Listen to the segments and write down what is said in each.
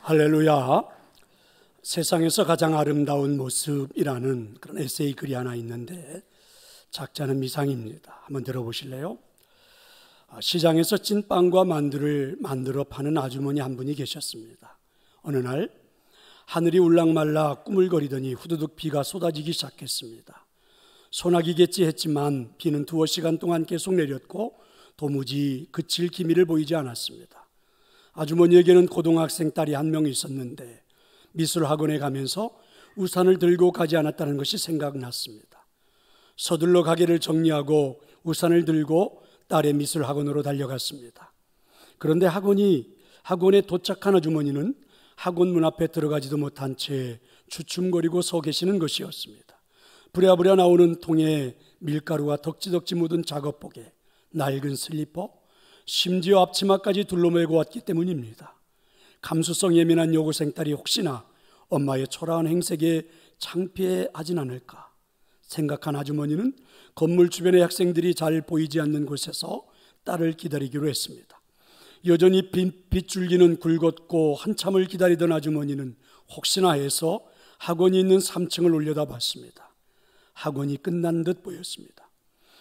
할렐루야. 세상에서 가장 아름다운 모습이라는 그런 에세이 글이 하나 있는데 작자는 미상입니다. 한번 들어보실래요? 시장에서 찐빵과 만두를 만들어 파는 아주머니 한 분이 계셨습니다. 어느 날 하늘이 울랑말라 꾸물거리더니 후두둑 비가 쏟아지기 시작했습니다. 소나기겠지 했지만 비는 두어 시간 동안 계속 내렸고 도무지 그칠 기미를 보이지 않았습니다. 아주머니에게는 고등학생 딸이 한 명 있었는데 미술학원에 가면서 우산을 들고 가지 않았다는 것이 생각났습니다. 서둘러 가게를 정리하고 우산을 들고 딸의 미술학원으로 달려갔습니다. 그런데 학원에 도착한 아주머니는 학원 문 앞에 들어가지도 못한 채 주춤거리고 서 계시는 것이었습니다. 부랴부랴 나오는 통에 밀가루와 덕지덕지 묻은 작업복에 낡은 슬리퍼, 심지어 앞치마까지 둘러매고 왔기 때문입니다. 감수성 예민한 여고생 딸이 혹시나 엄마의 초라한 행색에 창피해하진 않을까 생각한 아주머니는 건물 주변의 학생들이 잘 보이지 않는 곳에서 딸을 기다리기로 했습니다. 여전히 빗줄기는 굴걷고 한참을 기다리던 아주머니는 혹시나 해서 학원이 있는 3층을 올려다봤습니다. 학원이 끝난 듯 보였습니다.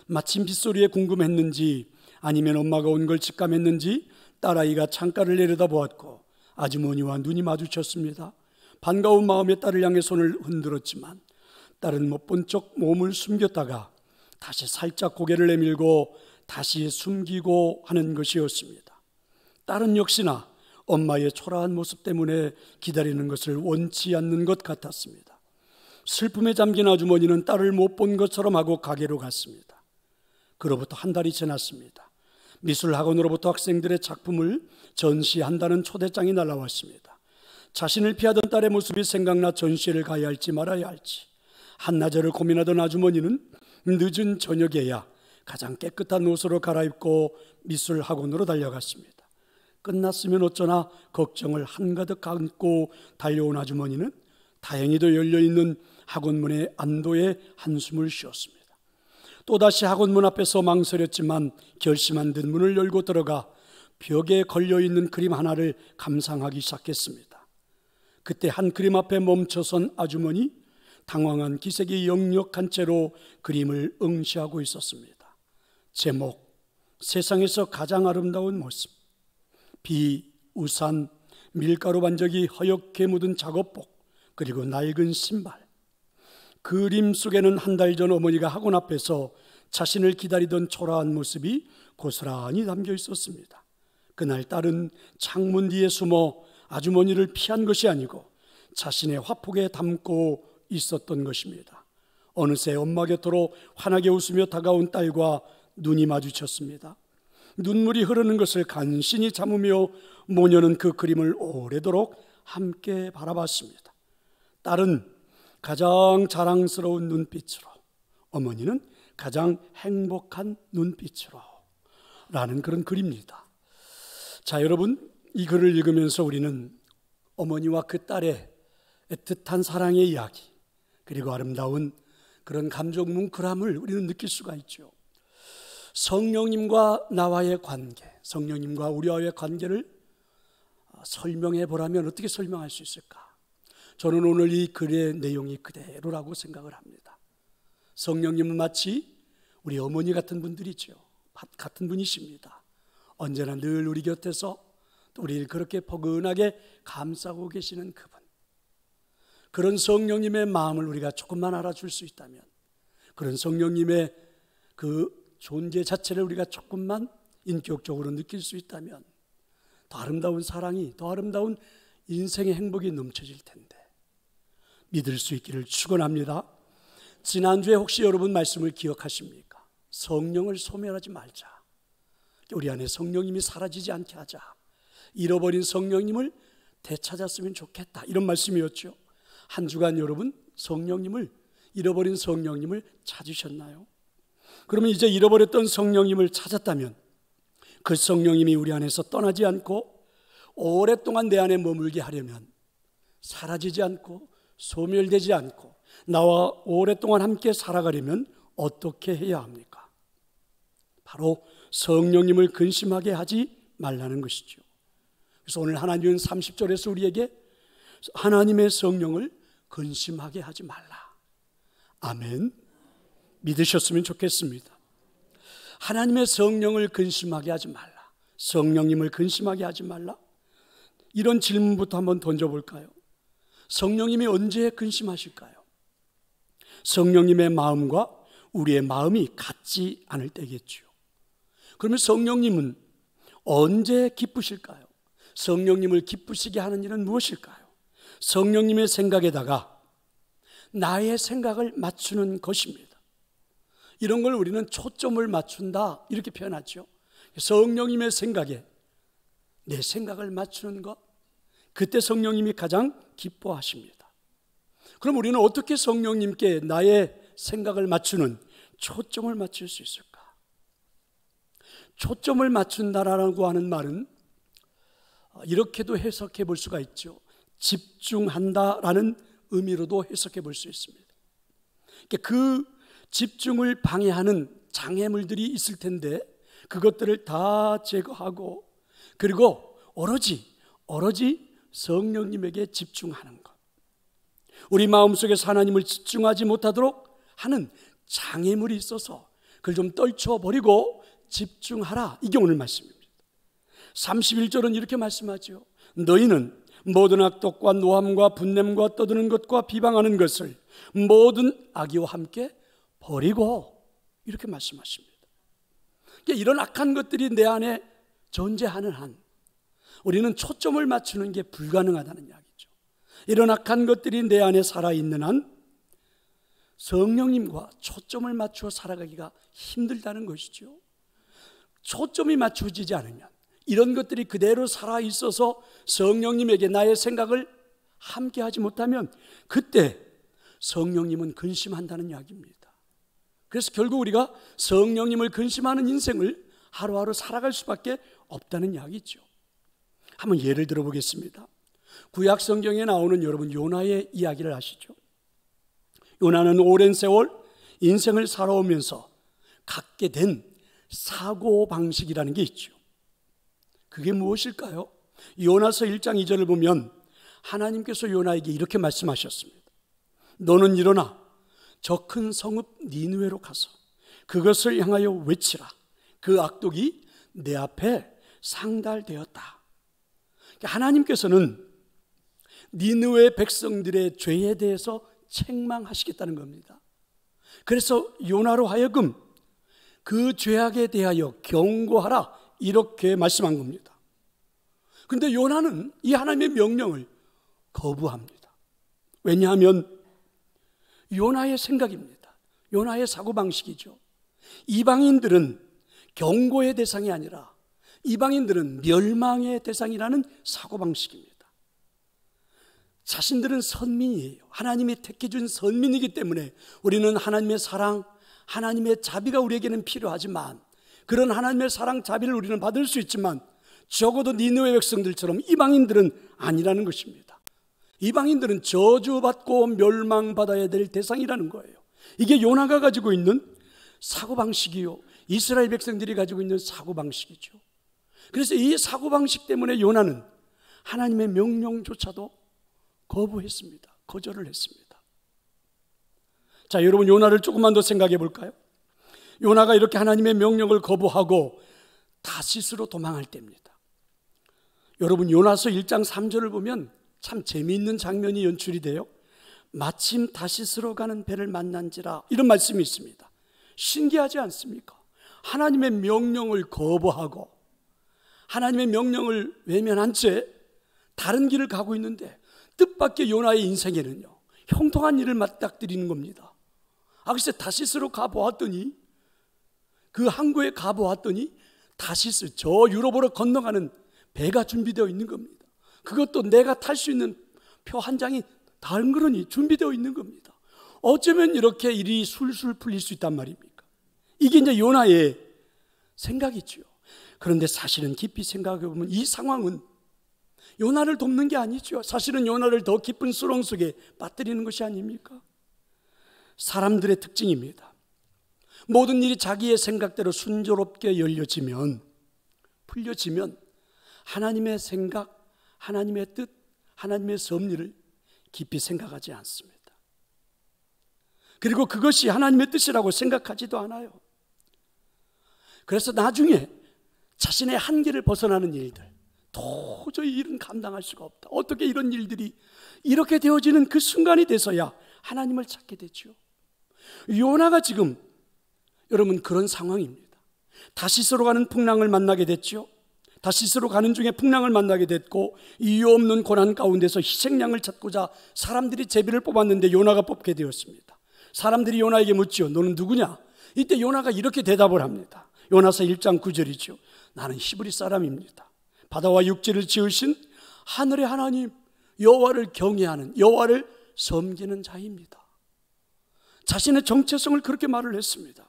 마침 빗소리에 궁금했는지 아니면 엄마가 온 걸 직감했는지 딸아이가 창가를 내려다보았고 아주머니와 눈이 마주쳤습니다. 반가운 마음에 딸을 향해 손을 흔들었지만 딸은 못 본 척 몸을 숨겼다가 다시 살짝 고개를 내밀고 다시 숨기고 하는 것이었습니다. 딸은 역시나 엄마의 초라한 모습 때문에 기다리는 것을 원치 않는 것 같았습니다. 슬픔에 잠긴 아주머니는 딸을 못 본 것처럼 하고 가게로 갔습니다. 그로부터 한 달이 지났습니다. 미술학원으로부터 학생들의 작품을 전시한다는 초대장이 날아왔습니다. 자신을 피하던 딸의 모습이 생각나 전시회를 가야 할지 말아야 할지 한나절을 고민하던 아주머니는 늦은 저녁에야 가장 깨끗한 옷으로 갈아입고 미술학원으로 달려갔습니다. 끝났으면 어쩌나 걱정을 한가득 안고 달려온 아주머니는 다행히도 열려있는 학원문에 안도의 한숨을 쉬었습니다. 또다시 학원문 앞에서 망설였지만 결심한 듯 문을 열고 들어가 벽에 걸려있는 그림 하나를 감상하기 시작했습니다. 그때 한 그림 앞에 멈춰선 아주머니, 당황한 기색이 역력한 채로 그림을 응시하고 있었습니다. 제목, 세상에서 가장 아름다운 모습. 비, 우산, 밀가루 반적이 허옇게 묻은 작업복, 그리고 낡은 신발. 그림 속에는 한 달 전 어머니가 학원 앞에서 자신을 기다리던 초라한 모습이 고스란히 담겨 있었습니다. 그날 딸은 창문 뒤에 숨어 아주머니를 피한 것이 아니고 자신의 화폭에 담고 있었던 것입니다. 어느새 엄마 곁으로 환하게 웃으며 다가온 딸과 눈이 마주쳤습니다. 눈물이 흐르는 것을 간신히 참으며 모녀는 그 그림을 오래도록 함께 바라봤습니다. 딸은 가장 자랑스러운 눈빛으로, 어머니는 가장 행복한 눈빛으로 라는 그런 글입니다. 자, 여러분, 이 글을 읽으면서 우리는 어머니와 그 딸의 애틋한 사랑의 이야기, 그리고 아름다운 그런 감정 뭉클함을 우리는 느낄 수가 있죠. 성령님과 나와의 관계, 성령님과 우리와의 관계를 설명해 보라면 어떻게 설명할 수 있을까? 저는 오늘 이 글의 내용이 그대로라고 생각을 합니다. 성령님은 마치 우리 어머니 같은 분들이죠. 같은 분이십니다. 언제나 늘 우리 곁에서 또 우리를 그렇게 포근하게 감싸고 계시는 그분. 그런 성령님의 마음을 우리가 조금만 알아줄 수 있다면, 그런 성령님의 그 존재 자체를 우리가 조금만 인격적으로 느낄 수 있다면 더 아름다운 사랑이, 더 아름다운 인생의 행복이 넘쳐질 텐데 믿을 수 있기를 축원합니다. 지난주에 혹시 여러분 말씀을 기억하십니까? 성령을 소멸하지 말자. 우리 안에 성령님이 사라지지 않게 하자. 잃어버린 성령님을 되찾았으면 좋겠다. 이런 말씀이었죠. 한 주간 여러분 잃어버린 성령님을 찾으셨나요? 그러면 이제 잃어버렸던 성령님을 찾았다면 그 성령님이 우리 안에서 떠나지 않고 오랫동안 내 안에 머물게 하려면, 사라지지 않고 소멸되지 않고 나와 오랫동안 함께 살아가려면 어떻게 해야 합니까? 바로 성령님을 근심하게 하지 말라는 것이죠. 그래서 오늘 하나님은 30절에서 우리에게 하나님의 성령을 근심하게 하지 말라. 아멘. 믿으셨으면 좋겠습니다. 하나님의 성령을 근심하게 하지 말라. 성령님을 근심하게 하지 말라. 이런 질문부터 한번 던져볼까요? 성령님이 언제 근심하실까요? 성령님의 마음과 우리의 마음이 같지 않을 때겠죠. 그러면 성령님은 언제 기쁘실까요? 성령님을 기쁘시게 하는 일은 무엇일까요? 성령님의 생각에다가 나의 생각을 맞추는 것입니다. 이런 걸 우리는 초점을 맞춘다 이렇게 표현하죠. 성령님의 생각에 내 생각을 맞추는 것, 그때 성령님이 가장 기뻐하십니다. 그럼 우리는 어떻게 성령님께 나의 생각을 맞추는 초점을 맞출 수 있을까? 초점을 맞춘다라고 하는 말은 이렇게도 해석해 볼 수가 있죠. 집중한다라는 의미로도 해석해 볼 수 있습니다. 그 집중을 방해하는 장애물들이 있을 텐데 그것들을 다 제거하고 그리고 오로지 성령님에게 집중하는 것, 우리 마음속에서 하나님을 집중하지 못하도록 하는 장애물이 있어서 그걸 좀 떨쳐버리고 집중하라. 이게 오늘 말씀입니다. 31절은 이렇게 말씀하죠. 너희는 모든 악독과 노함과 분냄과 떠드는 것과 비방하는 것을 모든 악의와 함께 버리고, 이렇게 말씀하십니다. 이런 악한 것들이 내 안에 존재하는 한 우리는 초점을 맞추는 게 불가능하다는 이야기죠. 이런 악한 것들이 내 안에 살아있는 한 성령님과 초점을 맞추어 살아가기가 힘들다는 것이죠. 초점이 맞춰지지 않으면, 이런 것들이 그대로 살아있어서 성령님에게 나의 생각을 함께 하지 못하면 그때 성령님은 근심한다는 이야기입니다. 그래서 결국 우리가 성령님을 근심하는 인생을 하루하루 살아갈 수밖에 없다는 이야기죠. 한번 예를 들어보겠습니다. 구약 성경에 나오는 여러분 요나의 이야기를 아시죠? 요나는 오랜 세월 인생을 살아오면서 갖게 된 사고방식이라는 게 있죠. 그게 무엇일까요? 요나서 1장 2절을 보면 하나님께서 요나에게 이렇게 말씀하셨습니다. 너는 일어나 저 큰 성읍 니느웨로 가서 그것을 향하여 외치라. 그 악독이 내 앞에 상달되었다. 하나님께서는 니느웨 백성들의 죄에 대해서 책망하시겠다는 겁니다. 그래서 요나로 하여금 그 죄악에 대하여 경고하라, 이렇게 말씀한 겁니다. 그런데 요나는 이 하나님의 명령을 거부합니다. 왜냐하면 요나의 생각입니다. 요나의 사고방식이죠. 이방인들은 경고의 대상이 아니라 이방인들은 멸망의 대상이라는 사고방식입니다. 자신들은 선민이에요. 하나님이 택해준 선민이기 때문에 우리는 하나님의 사랑, 하나님의 자비가 우리에게는 필요하지만, 그런 하나님의 사랑, 자비를 우리는 받을 수 있지만 적어도 니느웨 백성들처럼 이방인들은 아니라는 것입니다. 이방인들은 저주받고 멸망받아야 될 대상이라는 거예요. 이게 요나가 가지고 있는 사고방식이요, 이스라엘 백성들이 가지고 있는 사고방식이죠. 그래서 이 사고방식 때문에 요나는 하나님의 명령조차도 거부했습니다. 거절을 했습니다. 자, 여러분 요나를 조금만 더 생각해 볼까요? 요나가 이렇게 하나님의 명령을 거부하고 다시스로 도망할 때입니다. 여러분 요나서 1장 3절을 보면 참 재미있는 장면이 연출이 돼요. 마침 다시스로 가는 배를 만난지라, 이런 말씀이 있습니다. 신기하지 않습니까? 하나님의 명령을 거부하고 하나님의 명령을 외면한 채 다른 길을 가고 있는데 뜻밖의 요나의 인생에는요 형통한 일을 맞닥뜨리는 겁니다. 글쎄 다시스로 가보았더니, 그 항구에 가보았더니 다시스, 저 유럽으로 건너가는 배가 준비되어 있는 겁니다. 그것도 내가 탈 수 있는 표 한 장이 달그러니 준비되어 있는 겁니다. 어쩌면 이렇게 일이 술술 풀릴 수 있단 말입니까? 이게 이제 요나의 생각이죠. 그런데 사실은 깊이 생각해 보면 이 상황은 요나를 돕는 게 아니죠. 사실은 요나를 더 깊은 수렁 속에 빠뜨리는 것이 아닙니까? 사람들의 특징입니다. 모든 일이 자기의 생각대로 순조롭게 풀려지면 하나님의 생각, 하나님의 뜻, 하나님의 섭리를 깊이 생각하지 않습니다. 그리고 그것이 하나님의 뜻이라고 생각하지도 않아요. 그래서 나중에 자신의 한계를 벗어나는 일들, 도저히 일은 감당할 수가 없다. 어떻게 이런 일들이 이렇게 되어지는 그 순간이 돼서야 하나님을 찾게 되죠. 요나가 지금 여러분 그런 상황입니다. 다시스로 가는 풍랑을 만나게 됐죠. 다시스로 가는 중에 풍랑을 만나게 됐고, 이유 없는 고난 가운데서 희생양을 찾고자 사람들이 제비를 뽑았는데 요나가 뽑게 되었습니다. 사람들이 요나에게 묻죠. 너는 누구냐? 이때 요나가 이렇게 대답을 합니다. 요나서 1장 9절이죠. 나는 히브리 사람입니다. 바다와 육지를 지으신 하늘의 하나님 여호와를 경외하는, 여호와를 섬기는 자입니다. 자신의 정체성을 그렇게 말을 했습니다.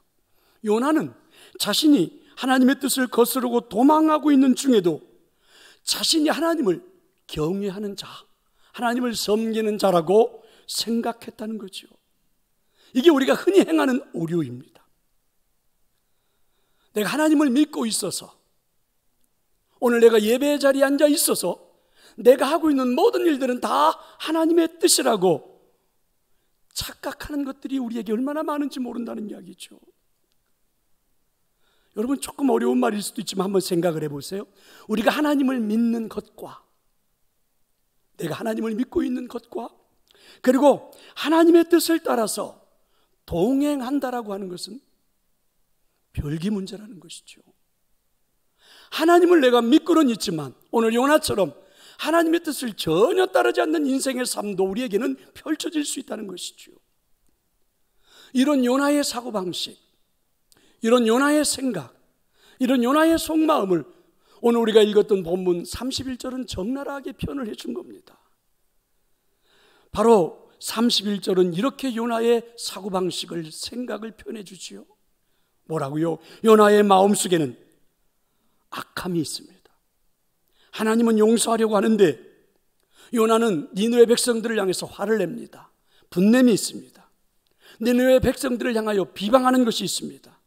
요나는 자신이 하나님의 뜻을 거스르고 도망하고 있는 중에도 자신이 하나님을 경외하는 자, 하나님을 섬기는 자라고 생각했다는 거죠. 이게 우리가 흔히 행하는 오류입니다. 내가 하나님을 믿고 있어서, 오늘 내가 예배의 자리에 앉아 있어서 내가 하고 있는 모든 일들은 다 하나님의 뜻이라고 착각하는 것들이 우리에게 얼마나 많은지 모른다는 이야기죠. 여러분, 조금 어려운 말일 수도 있지만 한번 생각을 해보세요. 우리가 하나님을 믿는 것과, 내가 하나님을 믿고 있는 것과, 그리고 하나님의 뜻을 따라서 동행한다라고 하는 것은 별개 문제라는 것이죠. 하나님을 내가 믿고는 있지만 오늘 요나처럼 하나님의 뜻을 전혀 따르지 않는 인생의 삶도 우리에게는 펼쳐질 수 있다는 것이죠. 이런 요나의 사고방식, 이런 요나의 생각, 이런 요나의 속마음을 오늘 우리가 읽었던 본문 31절은 적나라하게 표현을 해준 겁니다. 바로 31절은 이렇게 요나의 사고방식을, 생각을 표현해 주지요. 뭐라고요? 요나의 마음속에는 악함이 있습니다. 하나님은 용서하려고 하는데 요나는 니느웨 백성들을 향해서 화를 냅니다. 분냄이 있습니다. 니느웨 백성들을 향하여 비방하는 것이 있습니다.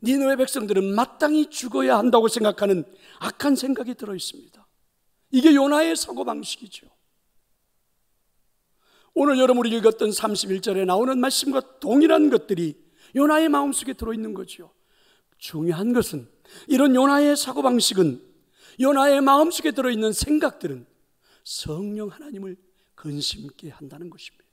니느웨 백성들은 마땅히 죽어야 한다고 생각하는 악한 생각이 들어 있습니다. 이게 요나의 사고방식이죠. 오늘 여러분이 읽었던 31절에 나오는 말씀과 동일한 것들이 요나의 마음속에 들어있는 거죠. 중요한 것은 이런 요나의 사고방식은, 요나의 마음속에 들어있는 생각들은 성령 하나님을 근심케 한다는 것입니다.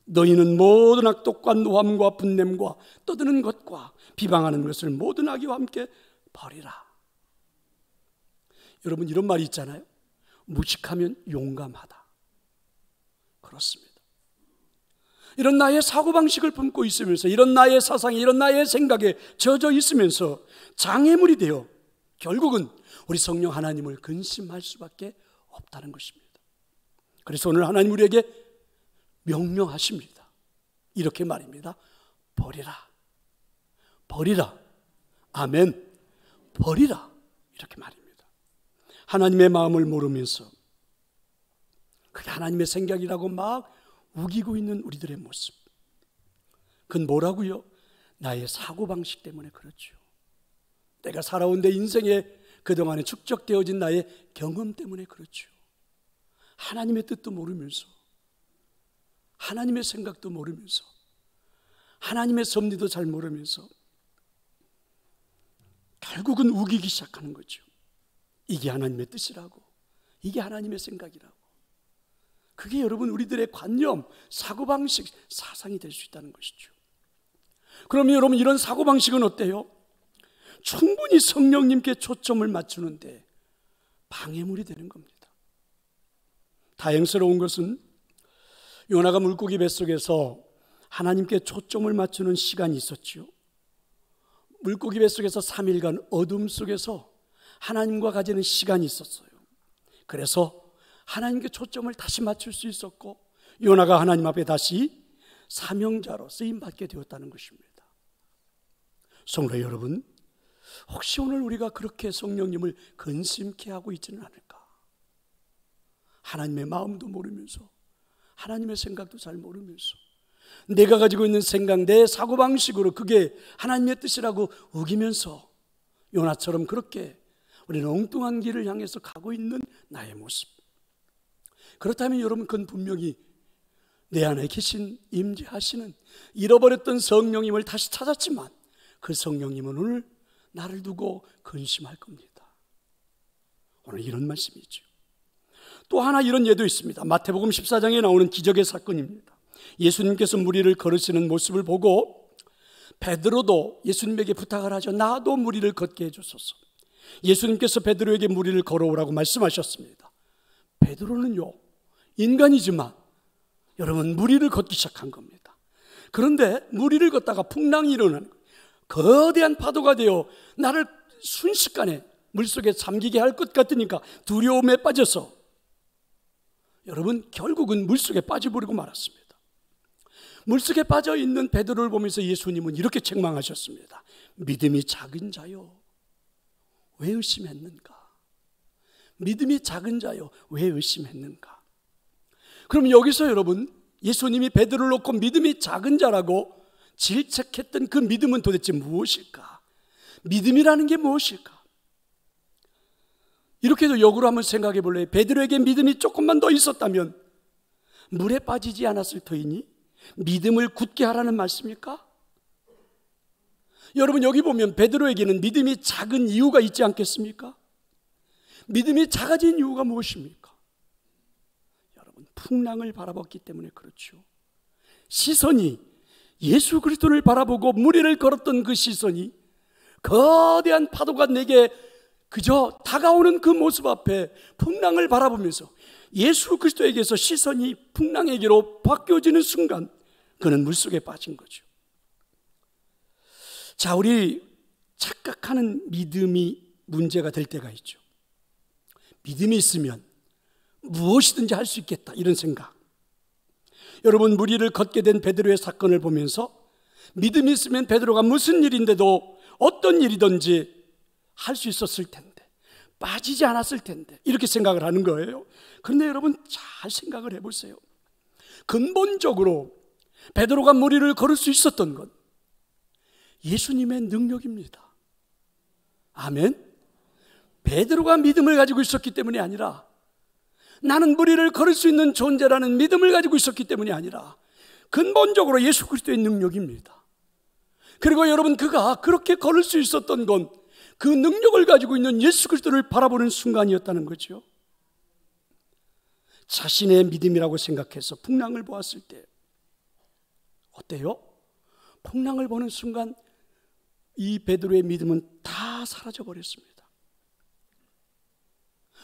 너희는 모든 악독과 노함과 분냄과 떠드는 것과 비방하는 것을 모든 악의와 함께 버리라. 여러분, 이런 말이 있잖아요. 무식하면 용감하다. 그렇습니다. 이런 나의 사고방식을 품고 있으면서, 이런 나의 사상에, 이런 나의 생각에 젖어 있으면서 장애물이 되어 결국은 우리 성령 하나님을 근심할 수밖에 없다는 것입니다. 그래서 오늘 하나님 우리에게 명령하십니다. 이렇게 말입니다. 버리라. 버리라. 아멘. 버리라. 이렇게 말입니다. 하나님의 마음을 모르면서 그게 하나님의 생각이라고 막 우기고 있는 우리들의 모습, 그건 뭐라고요? 나의 사고방식 때문에 그렇죠. 내가 살아온 내 인생에 그동안에 축적되어진 나의 경험 때문에 그렇죠. 하나님의 뜻도 모르면서, 하나님의 생각도 모르면서, 하나님의 섭리도 잘 모르면서 결국은 우기기 시작하는 거죠. 이게 하나님의 뜻이라고, 이게 하나님의 생각이라고. 그게 여러분 우리들의 관념, 사고방식, 사상이 될 수 있다는 것이죠. 그러면 여러분 이런 사고방식은 어때요? 충분히 성령님께 초점을 맞추는데 방해물이 되는 겁니다. 다행스러운 것은 요나가 물고기 뱃속에서 하나님께 초점을 맞추는 시간이 있었죠. 물고기 뱃속에서 3일간 어둠 속에서 하나님과 가지는 시간이 있었어요. 그래서 하나님께 초점을 다시 맞출 수 있었고, 요나가 하나님 앞에 다시 사명자로 쓰임받게 되었다는 것입니다. 성도 여러분, 혹시 오늘 우리가 그렇게 성령님을 근심케 하고 있지는 않을까? 하나님의 마음도 모르면서, 하나님의 생각도 잘 모르면서, 내가 가지고 있는 생각, 내 사고방식으로 그게 하나님의 뜻이라고 우기면서 요나처럼 그렇게 우리는 엉뚱한 길을 향해서 가고 있는 나의 모습. 그렇다면 여러분, 그건 분명히 내 안에 계신 임재하시는 잃어버렸던 성령님을 다시 찾았지만 그 성령님은 오늘 나를 두고 근심할 겁니다. 오늘 이런 말씀이죠. 또 하나 이런 예도 있습니다. 마태복음 14장에 나오는 기적의 사건입니다. 예수님께서 무리를 걸으시는 모습을 보고 베드로도 예수님에게 부탁을 하죠. 나도 무리를 걷게 해주소서. 예수님께서 베드로에게 무리를 걸어오라고 말씀하셨습니다. 베드로는요, 인간이지만 여러분, 무리를 걷기 시작한 겁니다. 그런데 무리를 걷다가 풍랑이 일어나는 거예요. 거대한 파도가 되어 나를 순식간에 물속에 잠기게 할 것 같으니까 두려움에 빠져서 여러분, 결국은 물속에 빠져버리고 말았습니다. 물속에 빠져있는 베드로를 보면서 예수님은 이렇게 책망하셨습니다. 믿음이 작은 자요, 왜 의심했는가? 믿음이 작은 자요, 왜 의심했는가? 그럼 여기서 여러분, 예수님이 베드로를 놓고 믿음이 작은 자라고 질책했던 그 믿음은 도대체 무엇일까? 믿음이라는 게 무엇일까? 이렇게도 역으로 한번 생각해 볼래요? 베드로에게 믿음이 조금만 더 있었다면 물에 빠지지 않았을 터이니 믿음을 굳게 하라는 말씀일까? 여러분, 여기 보면 베드로에게는 믿음이 작은 이유가 있지 않겠습니까? 믿음이 작아진 이유가 무엇입니까? 여러분, 풍랑을 바라봤기 때문에 그렇죠. 시선이 예수 그리스도를 바라보고 무리를 걸었던 그 시선이 거대한 파도가 내게 그저 다가오는 그 모습 앞에 풍랑을 바라보면서 예수 그리스도에게서 시선이 풍랑에게로 바뀌어지는 순간 그는 물속에 빠진 거죠. 자, 우리 착각하는 믿음이 문제가 될 때가 있죠. 믿음이 있으면 무엇이든지 할 수 있겠다, 이런 생각. 여러분, 무리를 걷게 된 베드로의 사건을 보면서 믿음이 있으면 베드로가 무슨 일인데도 어떤 일이든지 할 수 있었을 텐데, 빠지지 않았을 텐데, 이렇게 생각을 하는 거예요. 그런데 여러분, 잘 생각을 해보세요. 근본적으로 베드로가 무리를 걸을 수 있었던 건 예수님의 능력입니다. 아멘. 베드로가 믿음을 가지고 있었기 때문이 아니라, 나는 무리를 걸을 수 있는 존재라는 믿음을 가지고 있었기 때문이 아니라 근본적으로 예수 그리스도의 능력입니다. 그리고 여러분, 그가 그렇게 걸을 수 있었던 건 그 능력을 가지고 있는 예수 그리스도를 바라보는 순간이었다는 거죠. 자신의 믿음이라고 생각해서 풍랑을 보았을 때 어때요? 풍랑을 보는 순간 이 베드로의 믿음은 다 사라져 버렸습니다.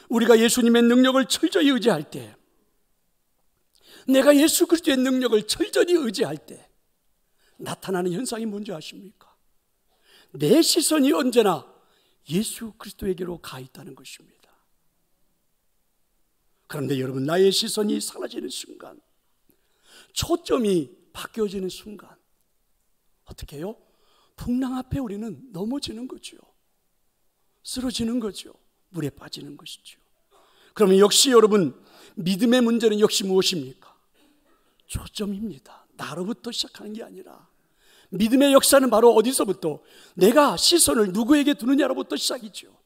우리가 예수님의 능력을 철저히 의지할 때, 내가 예수 그리스도의 능력을 철저히 의지할 때 나타나는 현상이 뭔지 아십니까? 내 시선이 언제나 예수 그리스도에게로 가 있다는 것입니다. 그런데 여러분, 나의 시선이 사라지는 순간, 초점이 바뀌어지는 순간 어떻게 해요? 풍랑 앞에 우리는 넘어지는 거죠. 쓰러지는 거죠. 물에 빠지는 것이죠. 그러면 역시 여러분, 믿음의 문제는 역시 무엇입니까? 초점입니다. 나로부터 시작하는 게 아니라 믿음의 역사는 바로 어디서부터? 내가 시선을 누구에게 두느냐로부터 시작이죠.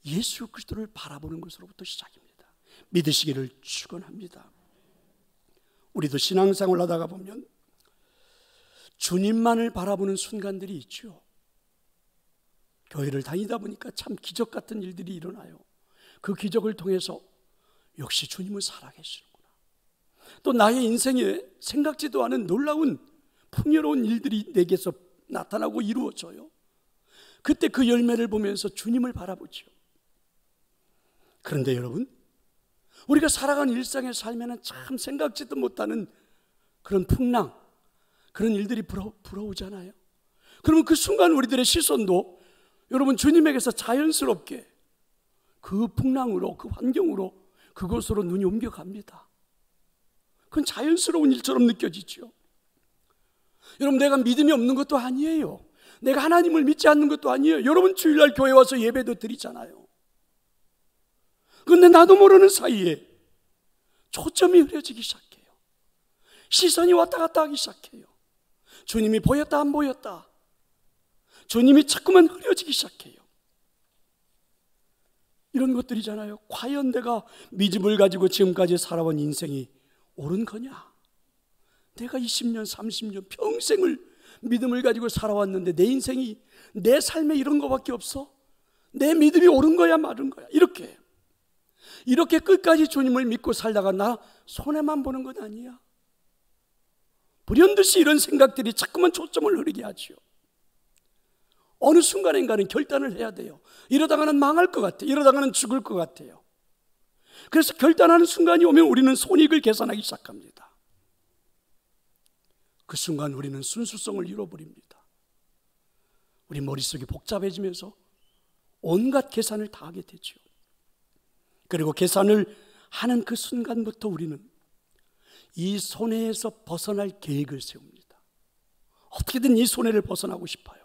예수 그리스도를 바라보는 것으로부터 시작입니다. 믿으시기를 축원합니다. 우리도 신앙생활을 하다가 보면 주님만을 바라보는 순간들이 있죠. 교회를 다니다 보니까 참 기적 같은 일들이 일어나요. 그 기적을 통해서 역시 주님은 살아계시는구나. 또 나의 인생에 생각지도 않은 놀라운 풍요로운 일들이 내게서 나타나고 이루어져요. 그때 그 열매를 보면서 주님을 바라보죠. 그런데 여러분, 우리가 살아가는 일상의 삶에는 참 생각지도 못하는 그런 풍랑, 그런 일들이 불어오잖아요. 그러면 그 순간 우리들의 시선도 여러분, 주님에게서 자연스럽게 그 풍랑으로, 그 환경으로, 그곳으로 눈이 옮겨갑니다. 그건 자연스러운 일처럼 느껴지죠. 여러분, 내가 믿음이 없는 것도 아니에요. 내가 하나님을 믿지 않는 것도 아니에요. 여러분, 주일날 교회 와서 예배도 드리잖아요. 그런데 나도 모르는 사이에 초점이 흐려지기 시작해요. 시선이 왔다 갔다 하기 시작해요. 주님이 보였다 안 보였다, 주님이 자꾸만 흐려지기 시작해요. 이런 것들이잖아요. 과연 내가 믿음을 가지고 지금까지 살아온 인생이 옳은 거냐? 내가 20년, 30년 평생을 믿음을 가지고 살아왔는데 내 인생이, 내 삶에 이런 거밖에 없어? 내 믿음이 옳은 거야, 맞은 거야? 이렇게 끝까지 주님을 믿고 살다가 나 손해만 보는 건 아니야? 불현듯이 이런 생각들이 자꾸만 초점을 흐리게 하죠. 어느 순간인가는 결단을 해야 돼요. 이러다가는 망할 것 같아요. 이러다가는 죽을 것 같아요. 그래서 결단하는 순간이 오면 우리는 손익을 계산하기 시작합니다. 그 순간 우리는 순수성을 잃어버립니다. 우리 머릿속이 복잡해지면서 온갖 계산을 다 하게 되죠. 그리고 계산을 하는 그 순간부터 우리는 이 손해에서 벗어날 계획을 세웁니다. 어떻게든 이 손해를 벗어나고 싶어요.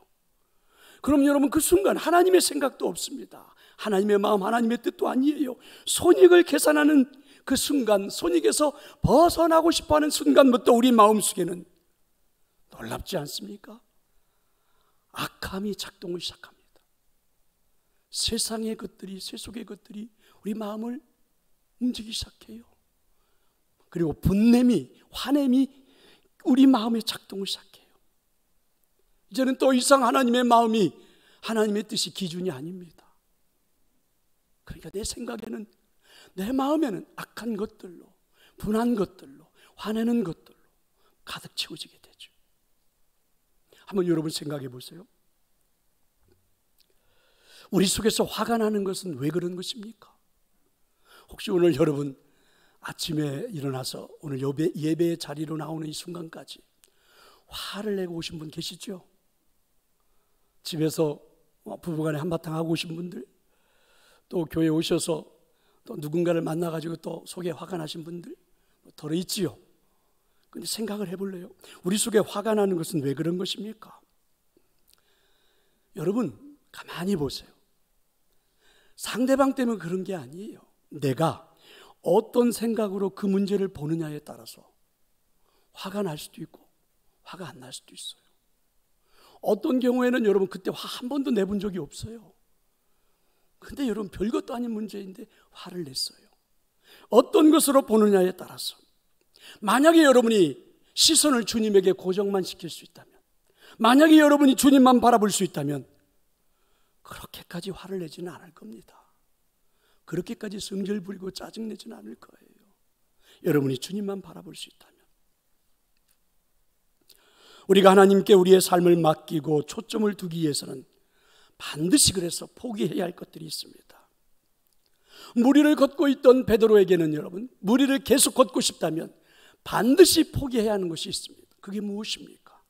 그럼 여러분, 그 순간 하나님의 생각도 없습니다. 하나님의 마음, 하나님의 뜻도 아니에요. 손익을 계산하는 그 순간, 손익에서 벗어나고 싶어하는 순간부터 우리 마음속에는 놀랍지 않습니까? 악함이 작동을 시작합니다. 세상의 것들이, 세속의 것들이 우리 마음을 움직이기 시작해요. 그리고 분냄이, 화냄이 우리 마음에 작동을 시작해요. 이제는 더 이상 하나님의 마음이, 하나님의 뜻이 기준이 아닙니다. 그러니까 내 생각에는, 내 마음에는 악한 것들로, 분한 것들로, 화내는 것들로 가득 채워지게 되죠. 한번 여러분 생각해 보세요. 우리 속에서 화가 나는 것은 왜 그런 것입니까? 혹시 오늘 여러분 아침에 일어나서 오늘 예배의 자리로 나오는 이 순간까지 화를 내고 오신 분 계시죠? 집에서 부부간에 한바탕 하고 오신 분들, 또 교회 오셔서 또 누군가를 만나가지고 또 속에 화가 나신 분들 더러 있지요. 근데 생각을 해볼래요? 우리 속에 화가 나는 것은 왜 그런 것입니까? 여러분 가만히 보세요. 상대방 때문에 그런 게 아니에요. 내가 어떤 생각으로 그 문제를 보느냐에 따라서 화가 날 수도 있고 화가 안 날 수도 있어요. 어떤 경우에는 여러분 그때 화 한 번도 내본 적이 없어요. 근데 여러분 별것도 아닌 문제인데 화를 냈어요. 어떤 것으로 보느냐에 따라서, 만약에 여러분이 시선을 주님에게 고정만 시킬 수 있다면, 만약에 여러분이 주님만 바라볼 수 있다면 그렇게까지 화를 내지는 않을 겁니다. 그렇게까지 성질 부리고 짜증내지는 않을 거예요. 여러분이 주님만 바라볼 수 있다면. 우리가 하나님께 우리의 삶을 맡기고 초점을 두기 위해서는 반드시 그래서 포기해야 할 것들이 있습니다. 무리를 걷고 있던 베드로에게는 여러분, 무리를 계속 걷고 싶다면 반드시 포기해야 하는 것이 있습니다. 그게 무엇입니까?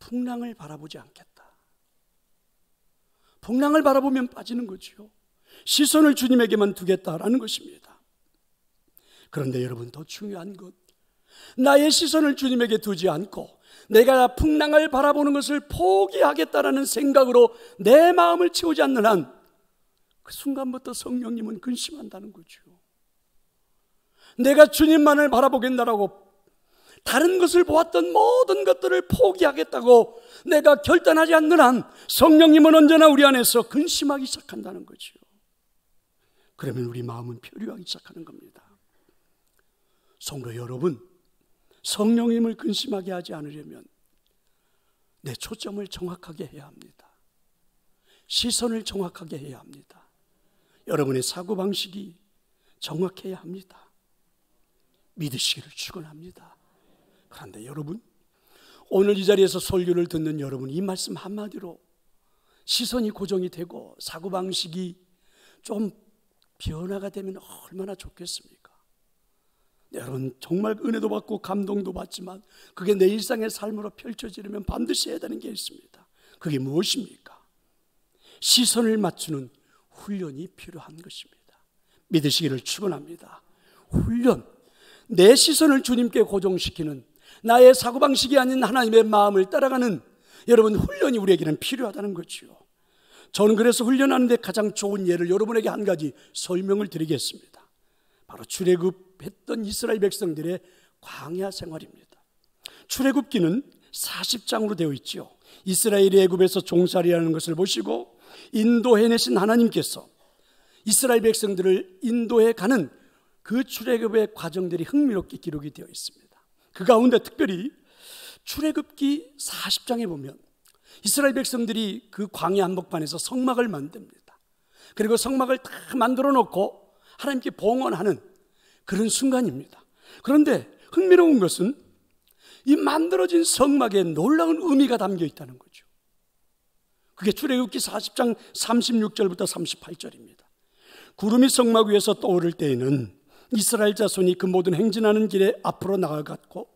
풍랑을 바라보지 않겠다. 풍랑을 바라보면 빠지는 거죠. 시선을 주님에게만 두겠다라는 것입니다. 그런데 여러분, 더 중요한 것, 나의 시선을 주님에게 두지 않고 내가 풍랑을 바라보는 것을 포기하겠다라는 생각으로 내 마음을 채우지 않는 한 그 순간부터 성령님은 근심한다는 거죠. 내가 주님만을 바라보겠다라고 다른 것을 보았던 모든 것들을 포기하겠다고 내가 결단하지 않는 한 성령님은 언제나 우리 안에서 근심하기 시작한다는 거죠. 그러면 우리 마음은 표류하기 시작하는 겁니다. 성도 여러분, 성령님을 근심하게 하지 않으려면 내 초점을 정확하게 해야 합니다. 시선을 정확하게 해야 합니다. 여러분의 사고방식이 정확해야 합니다. 믿으시기를 축원합니다. 그런데 여러분, 오늘 이 자리에서 설교를 듣는 여러분, 이 말씀 한마디로 시선이 고정이 되고 사고방식이 좀 변화가 되면 얼마나 좋겠습니까? 여러분, 정말 은혜도 받고 감동도 받지만 그게 내 일상의 삶으로 펼쳐지려면 반드시 해야 되는 게 있습니다. 그게 무엇입니까? 시선을 맞추는 훈련이 필요한 것입니다. 믿으시기를 축원합니다. 훈련, 내 시선을 주님께 고정시키는, 나의 사고방식이 아닌 하나님의 마음을 따라가는 여러분 훈련이 우리에게는 필요하다는 거죠. 저는 그래서 훈련하는데 가장 좋은 예를 여러분에게 한 가지 설명을 드리겠습니다. 바로 출애굽했던 이스라엘 백성들의 광야 생활입니다. 출애굽기는 40장으로 되어 있죠. 이스라엘이 애굽에서 종살이하는 것을 보시고 인도해내신 하나님께서 이스라엘 백성들을 인도해 가는 그 출애굽의 과정들이 흥미롭게 기록이 되어 있습니다. 그 가운데 특별히 출애굽기 40장에 보면 이스라엘 백성들이 그 광야 한복판에서 성막을 만듭니다. 그리고 성막을 다 만들어 놓고 하나님께 봉헌하는 그런 순간입니다. 그런데 흥미로운 것은 이 만들어진 성막에 놀라운 의미가 담겨 있다는 거죠. 그게 출애굽기 40장 36절부터 38절입니다. 구름이 성막 위에서 떠오를 때에는 이스라엘 자손이 그 모든 행진하는 길에 앞으로 나아갔고,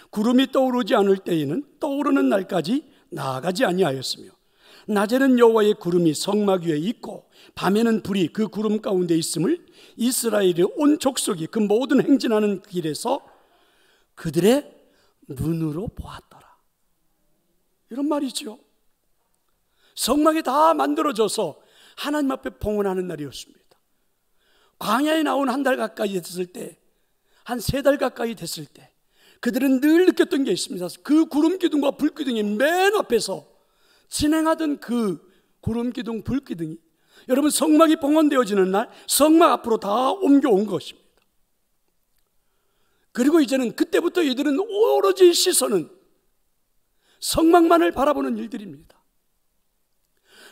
구름이 떠오르지 않을 때에는 떠오르는 날까지 나아가지 아니하였으며, 낮에는 여호와의 구름이 성막 위에 있고 밤에는 불이 그 구름 가운데 있음을 이스라엘의 온 족속이 그 모든 행진하는 길에서 그들의 눈으로 보았더라. 이런 말이죠. 성막이 다 만들어져서 하나님 앞에 봉헌하는 날이었습니다. 광야에 나온 한 달 가까이 됐을 때, 한 3달 가까이 됐을 때 그들은 늘 느꼈던 게 있습니다. 그 구름기둥과 불기둥이 맨 앞에서 진행하던 그 구름기둥, 불기둥이 여러분 성막이 봉헌되어지는 날 성막 앞으로 다 옮겨온 것입니다. 그리고 이제는 그때부터 이들은 오로지 시선은 성막만을 바라보는 일들입니다.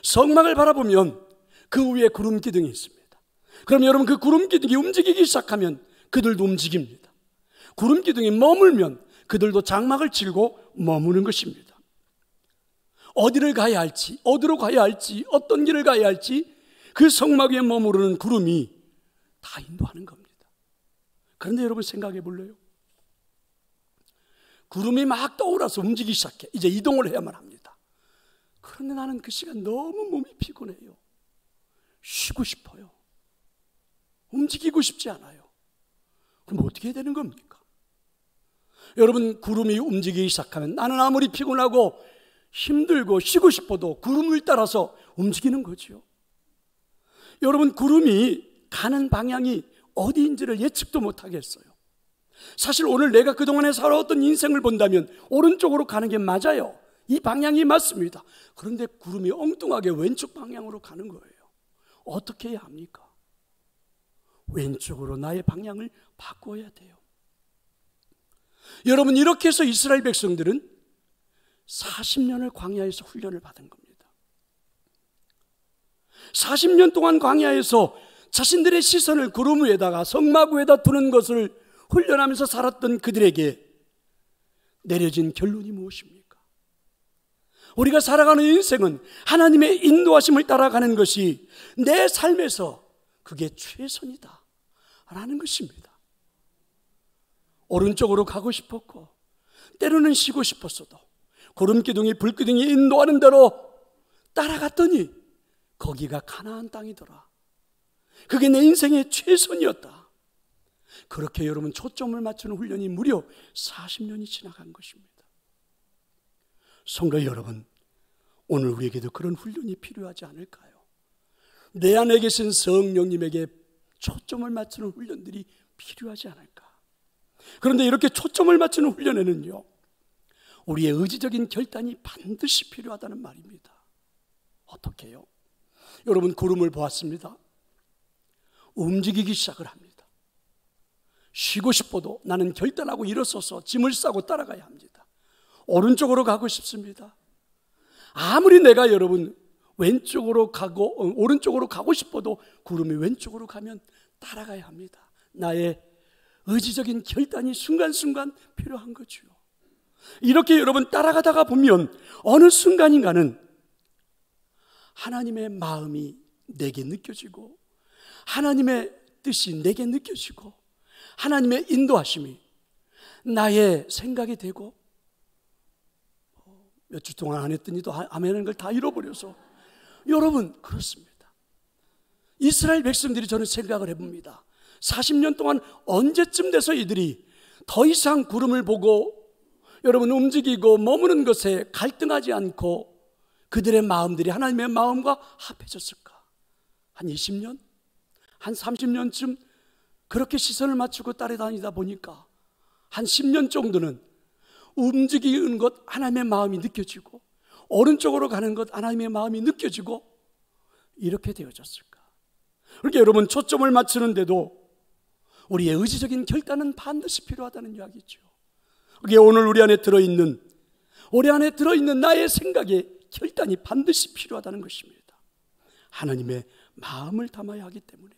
성막을 바라보면 그 위에 구름기둥이 있습니다. 그럼 여러분 그 구름기둥이 움직이기 시작하면 그들도 움직입니다. 구름기둥이 머물면 그들도 장막을 치고 머무는 것입니다. 어디를 가야 할지, 어디로 가야 할지, 어떤 길을 가야 할지 그 성막 위에 머무르는 구름이 다 인도하는 겁니다. 그런데 여러분 생각해 볼래요? 구름이 막 떠올라서 움직이기 시작해. 이제 이동을 해야만 합니다. 그런데 나는 그 시간 너무 몸이 피곤해요. 쉬고 싶어요. 움직이고 싶지 않아요. 그럼 어떻게 해야 되는 겁니까? 여러분 구름이 움직이기 시작하면 나는 아무리 피곤하고 힘들고 쉬고 싶어도 구름을 따라서 움직이는 거죠. 여러분 구름이 가는 방향이 어디인지를 예측도 못하겠어요. 사실 오늘 내가 그동안에 살아왔던 인생을 본다면 오른쪽으로 가는 게 맞아요. 이 방향이 맞습니다. 그런데 구름이 엉뚱하게 왼쪽 방향으로 가는 거예요. 어떻게 해야 합니까? 왼쪽으로 나의 방향을 바꿔야 돼요. 여러분 이렇게 해서 이스라엘 백성들은 40년을 광야에서 훈련을 받은 겁니다. 40년 동안 광야에서 자신들의 시선을 구름 위에다가 성막 위에다 두는 것을 훈련하면서 살았던 그들에게 내려진 결론이 무엇입니까? 우리가 살아가는 인생은 하나님의 인도하심을 따라가는 것이 내 삶에서 그게 최선이다 라는 것입니다. 오른쪽으로 가고 싶었고 때로는 쉬고 싶었어도 구름기둥이 불기둥이 인도하는 대로 따라갔더니 거기가 가나안 땅이더라. 그게 내 인생의 최선이었다. 그렇게 여러분 초점을 맞추는 훈련이 무려 40년이 지나간 것입니다. 성도 여러분, 오늘 우리에게도 그런 훈련이 필요하지 않을까요? 내 안에 계신 성령님에게 초점을 맞추는 훈련들이 필요하지 않을까? 그런데 이렇게 초점을 맞추는 훈련에는요, 우리의 의지적인 결단이 반드시 필요하다는 말입니다. 어떻게 해요? 여러분 구름을 보았습니다. 움직이기 시작을 합니다. 쉬고 싶어도 나는 결단하고 일어서서 짐을 싸고 따라가야 합니다. 오른쪽으로 가고 싶습니다. 아무리 내가 여러분 왼쪽으로 가고 오른쪽으로 가고 싶어도 구름이 왼쪽으로 가면 따라가야 합니다. 나의 의지적인 결단이 순간순간 필요한 거죠. 이렇게 여러분 따라가다가 보면 어느 순간인가는 하나님의 마음이 내게 느껴지고 하나님의 뜻이 내게 느껴지고 하나님의 인도하심이 나의 생각이 되고 몇 주 동안 안 했더니 또 아멘하는 걸 다 잃어버려서 여러분 그렇습니다. 이스라엘 백성들이 저는 생각을 해봅니다. 40년 동안 언제쯤 돼서 이들이 더 이상 구름을 보고 여러분 움직이고 머무는 것에 갈등하지 않고 그들의 마음들이 하나님의 마음과 합해졌을까? 한 20년? 한 30년쯤 그렇게 시선을 맞추고 따라다니다 보니까 한 10년 정도는 움직이는 것 하나님의 마음이 느껴지고 오른쪽으로 가는 것 하나님의 마음이 느껴지고 이렇게 되어졌을까? 그렇게 여러분, 초점을 맞추는데도 우리의 의지적인 결단은 반드시 필요하다는 이야기죠. 그게 오늘 우리 안에 들어있는 나의 생각의 결단이 반드시 필요하다는 것입니다. 하나님의 마음을 담아야 하기 때문에.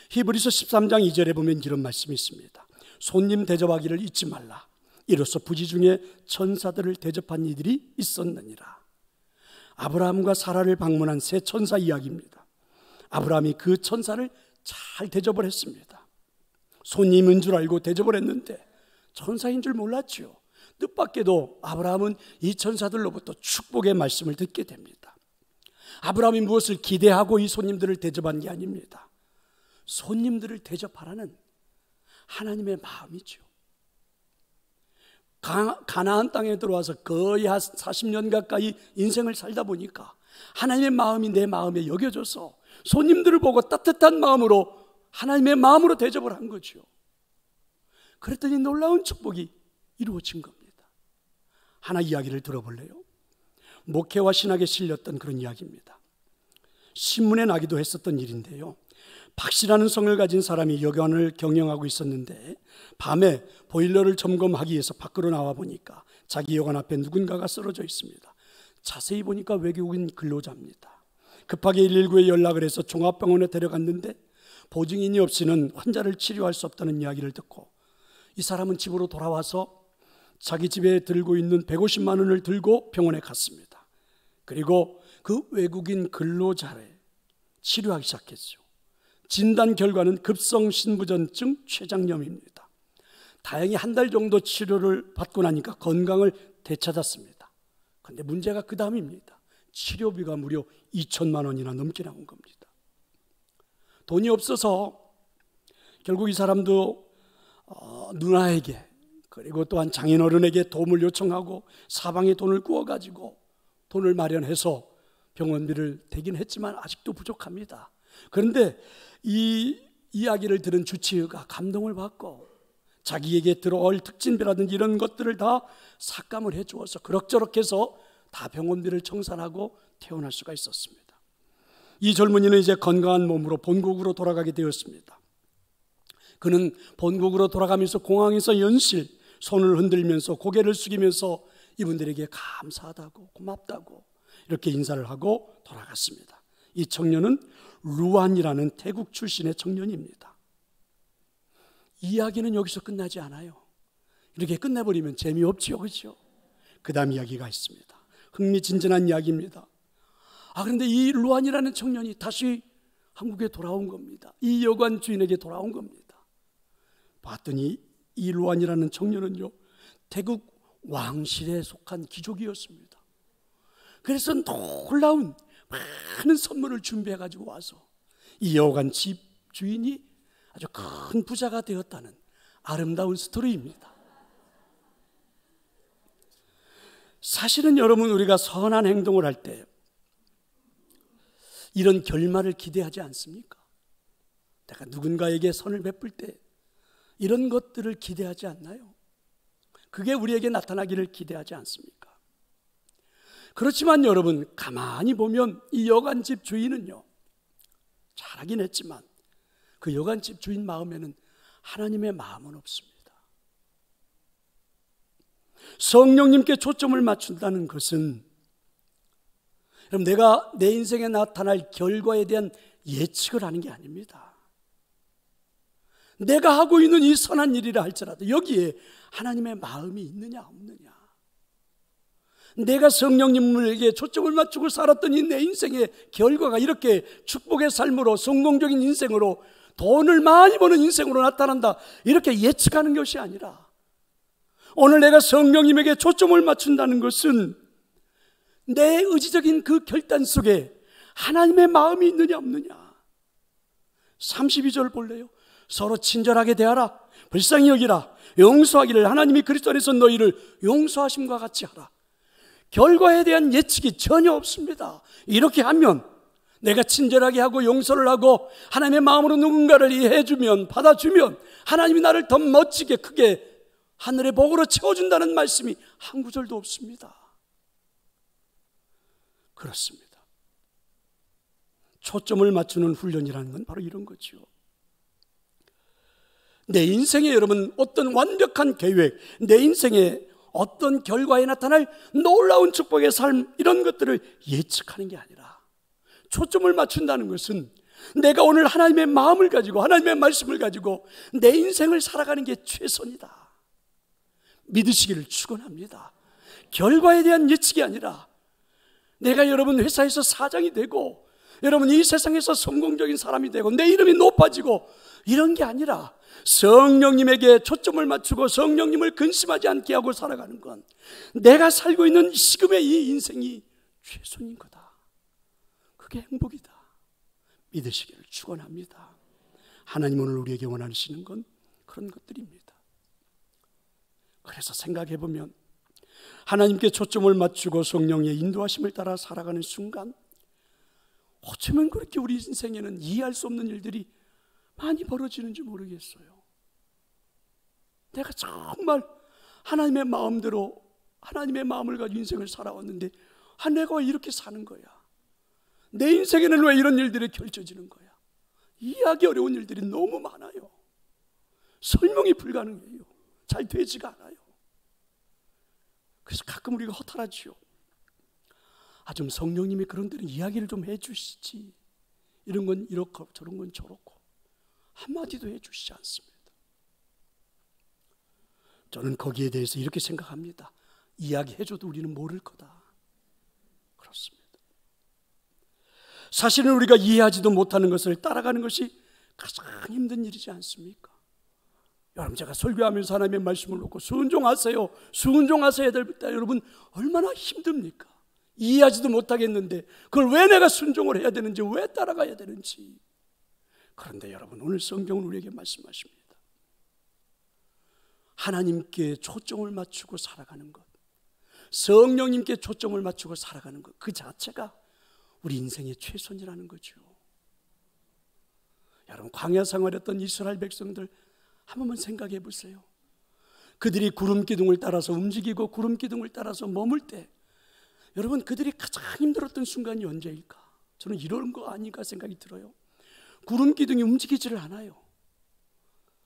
히브리서 13장 2절에 보면 이런 말씀이 있습니다. 손님 대접하기를 잊지 말라. 이로써 부지 중에 천사들을 대접한 이들이 있었느니라. 아브라함과 사라를 방문한 세 천사 이야기입니다. 아브라함이 그 천사를 잘 대접을 했습니다. 손님인 줄 알고 대접을 했는데 천사인 줄 몰랐죠. 뜻밖에도 아브라함은 이 천사들로부터 축복의 말씀을 듣게 됩니다. 아브라함이 무엇을 기대하고 이 손님들을 대접한 게 아닙니다. 손님들을 대접하라는 하나님의 마음이죠. 가나안 땅에 들어와서 거의 한 40년 가까이 인생을 살다 보니까 하나님의 마음이 내 마음에 여겨져서 손님들을 보고 따뜻한 마음으로, 하나님의 마음으로 대접을 한 거죠. 그랬더니 놀라운 축복이 이루어진 겁니다. 하나 이야기를 들어볼래요? 목회와 신학에 실렸던 그런 이야기입니다. 신문에 나기도 했었던 일인데요. 박씨라는 성을 가진 사람이 여관을 경영하고 있었는데 밤에 보일러를 점검하기 위해서 밖으로 나와 보니까 자기 여관 앞에 누군가가 쓰러져 있습니다. 자세히 보니까 외국인 근로자입니다. 급하게 119에 연락을 해서 종합병원에 데려갔는데 보증인이 없이는 환자를 치료할 수 없다는 이야기를 듣고 이 사람은 집으로 돌아와서 자기 집에 들고 있는 150만 원을 들고 병원에 갔습니다. 그리고 그 외국인 근로자를 치료하기 시작했죠. 진단 결과는 급성신부전증 췌장염입니다. 다행히 한 달 정도 치료를 받고 나니까 건강을 되찾았습니다. 그런데 문제가 그 다음입니다. 치료비가 무려 2천만 원이나 넘게 나온 겁니다. 돈이 없어서 결국 이 사람도 누나에게, 그리고 또한 장인어른에게 도움을 요청하고 사방에 돈을 구워가지고 돈을 마련해서 병원비를 대긴 했지만 아직도 부족합니다. 그런데 이 이야기를 들은 주치의가 감동을 받고 자기에게 들어올 특진비라든지 이런 것들을 다 삭감을 해주어서 그럭저럭 해서 다 병원비를 청산하고 퇴원할 수가 있었습니다. 이 젊은이는 이제 건강한 몸으로 본국으로 돌아가게 되었습니다. 그는 본국으로 돌아가면서 공항에서 연실 손을 흔들면서 고개를 숙이면서 이분들에게 감사하다고 고맙다고 이렇게 인사를 하고 돌아갔습니다. 이 청년은 루안이라는 태국 출신의 청년입니다. 이야기는 여기서 끝나지 않아요. 이렇게 끝내버리면 재미없지요, 그렇죠? 그 다음 이야기가 있습니다. 흥미진진한 이야기입니다. 그런데 이 루안이라는 청년이 다시 한국에 돌아온 겁니다. 이 여관 주인에게 돌아온 겁니다. 봤더니 이 루안이라는 청년은요, 태국 왕실에 속한 귀족이었습니다. 그래서 놀라운 많은 선물을 준비해가지고 와서 이 여관 집 주인이 아주 큰 부자가 되었다는 아름다운 스토리입니다. 사실은 여러분, 우리가 선한 행동을 할 때 이런 결말을 기대하지 않습니까? 내가 누군가에게 선을 베풀 때 이런 것들을 기대하지 않나요? 그게 우리에게 나타나기를 기대하지 않습니까? 그렇지만 여러분, 가만히 보면 이 여관집 주인은요, 잘하긴 했지만 그 여관집 주인 마음에는 하나님의 마음은 없습니다. 성령님께 초점을 맞춘다는 것은 여러분, 내가 내 인생에 나타날 결과에 대한 예측을 하는 게 아닙니다. 내가 하고 있는 이 선한 일이라 할지라도 여기에 하나님의 마음이 있느냐 없느냐, 내가 성령님에게 초점을 맞추고 살았던 이 내 인생의 결과가 이렇게 축복의 삶으로, 성공적인 인생으로, 돈을 많이 버는 인생으로 나타난다, 이렇게 예측하는 것이 아니라 오늘 내가 성령님에게 초점을 맞춘다는 것은 내 의지적인 그 결단 속에 하나님의 마음이 있느냐 없느냐. 32절 볼래요? 서로 친절하게 대하라. 불쌍히 여기라. 용서하기를 하나님이 그리스도 안에서 너희를 용서하심과 같이 하라. 결과에 대한 예측이 전혀 없습니다. 이렇게 하면, 내가 친절하게 하고 용서를 하고 하나님의 마음으로 누군가를 이해해주면, 받아주면 하나님이 나를 더 멋지게 크게 하늘의 복으로 채워준다는 말씀이 한 구절도 없습니다. 그렇습니다. 초점을 맞추는 훈련이라는 건 바로 이런 거죠. 내 인생에 여러분 어떤 완벽한 계획, 내 인생에 어떤 결과에 나타날 놀라운 축복의 삶, 이런 것들을 예측하는 게 아니라 초점을 맞춘다는 것은 내가 오늘 하나님의 마음을 가지고 하나님의 말씀을 가지고 내 인생을 살아가는 게 최선이다 믿으시기를 축원합니다. 결과에 대한 예측이 아니라 내가 여러분 회사에서 사장이 되고 여러분 이 세상에서 성공적인 사람이 되고 내 이름이 높아지고 이런 게 아니라 성령님에게 초점을 맞추고 성령님을 근심하지 않게 하고 살아가는 건 내가 살고 있는 지금의 이 인생이 최선인 거다. 그게 행복이다 믿으시기를 축원합니다. 하나님 오늘 우리에게 원하시는 건 그런 것들입니다. 그래서 생각해 보면 하나님께 초점을 맞추고 성령의 인도하심을 따라 살아가는 순간 어쩌면 그렇게 우리 인생에는 이해할 수 없는 일들이 많이 벌어지는지 모르겠어요. 내가 정말 하나님의 마음대로 하나님의 마음을 가지고 인생을 살아왔는데 내가 왜 이렇게 사는 거야? 내 인생에는 왜 이런 일들이 펼쳐지는 거야? 이해하기 어려운 일들이 너무 많아요. 설명이 불가능해요. 잘 되지가 않아요. 그래서 가끔 우리가 허탈하지요. 좀 성령님이 그런 데는 이야기를 좀 해주시지. 이런 건 이렇고 저런 건 저렇고 한마디도 해주시지 않습니다. 저는 거기에 대해서 이렇게 생각합니다. 이야기해줘도 우리는 모를 거다. 그렇습니다. 사실은 우리가 이해하지도 못하는 것을 따라가는 것이 가장 힘든 일이지 않습니까? 여러분 제가 설교하면서 하나님의 말씀을 놓고 순종하세요 순종하셔야 될 때 여러분 얼마나 힘듭니까? 이해하지도 못하겠는데 그걸 왜 내가 순종을 해야 되는지 왜 따라가야 되는지. 그런데 여러분 오늘 성경은 우리에게 말씀하십니다. 하나님께 초점을 맞추고 살아가는 것, 성령님께 초점을 맞추고 살아가는 것, 그 자체가 우리 인생의 최선이라는 거죠. 여러분 광야 생활했던 이스라엘 백성들 한 번만 생각해 보세요. 그들이 구름 기둥을 따라서 움직이고 구름 기둥을 따라서 머물 때 여러분 그들이 가장 힘들었던 순간이 언제일까? 저는 이런 거 아닌가 생각이 들어요. 구름 기둥이 움직이지를 않아요.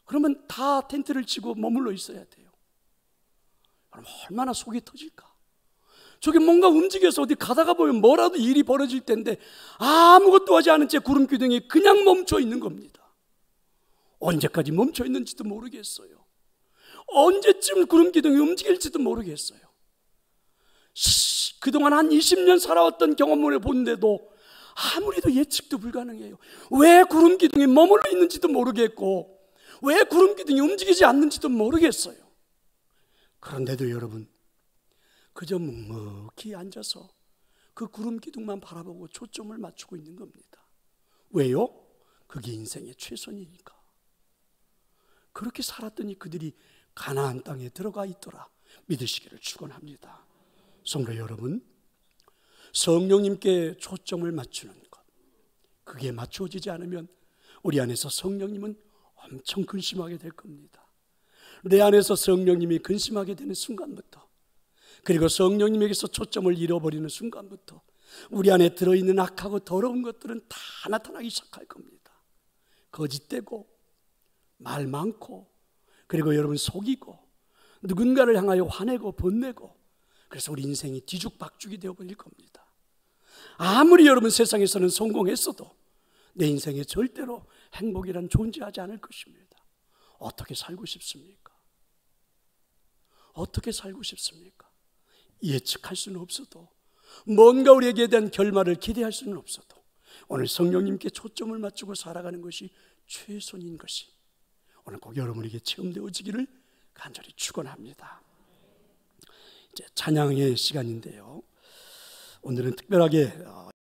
그러면 다 텐트를 치고 머물러 있어야 돼요. 그럼 얼마나 속이 터질까? 저게 뭔가 움직여서 어디 가다가 보면 뭐라도 일이 벌어질 텐데 아무것도 하지 않은 채 구름 기둥이 그냥 멈춰 있는 겁니다. 언제까지 멈춰 있는지도 모르겠어요. 언제쯤 구름 기둥이 움직일지도 모르겠어요. 그동안 한 20년 살아왔던 경험을 보는데도 아무리도 예측도 불가능해요. 왜 구름 기둥이 머물러 있는지도 모르겠고 왜 구름 기둥이 움직이지 않는지도 모르겠어요. 그런데도 여러분 그저 묵묵히 앉아서 그 구름 기둥만 바라보고 초점을 맞추고 있는 겁니다. 왜요? 그게 인생의 최선이니까. 그렇게 살았더니 그들이 가나안 땅에 들어가 있더라 믿으시기를 축원합니다. 성도 여러분, 성령님께 초점을 맞추는 것, 그게 맞추어지지 않으면 우리 안에서 성령님은 엄청 근심하게 될 겁니다. 내 안에서 성령님이 근심하게 되는 순간부터, 그리고 성령님에게서 초점을 잃어버리는 순간부터 우리 안에 들어있는 악하고 더러운 것들은 다 나타나기 시작할 겁니다. 거짓되고 말 많고, 그리고 여러분 속이고, 누군가를 향하여 화내고 번내고, 그래서 우리 인생이 뒤죽박죽이 되어버릴 겁니다. 아무리 여러분 세상에서는 성공했어도 내 인생에 절대로 행복이란 존재하지 않을 것입니다. 어떻게 살고 싶습니까? 어떻게 살고 싶습니까? 예측할 수는 없어도, 뭔가 우리에게 대한 결말을 기대할 수는 없어도 오늘 성령님께 초점을 맞추고 살아가는 것이 최선인 것이 오늘 꼭 여러분에게 체험되어지기를 간절히 축원합니다. 이제 찬양의 시간인데요. 오늘은 특별하게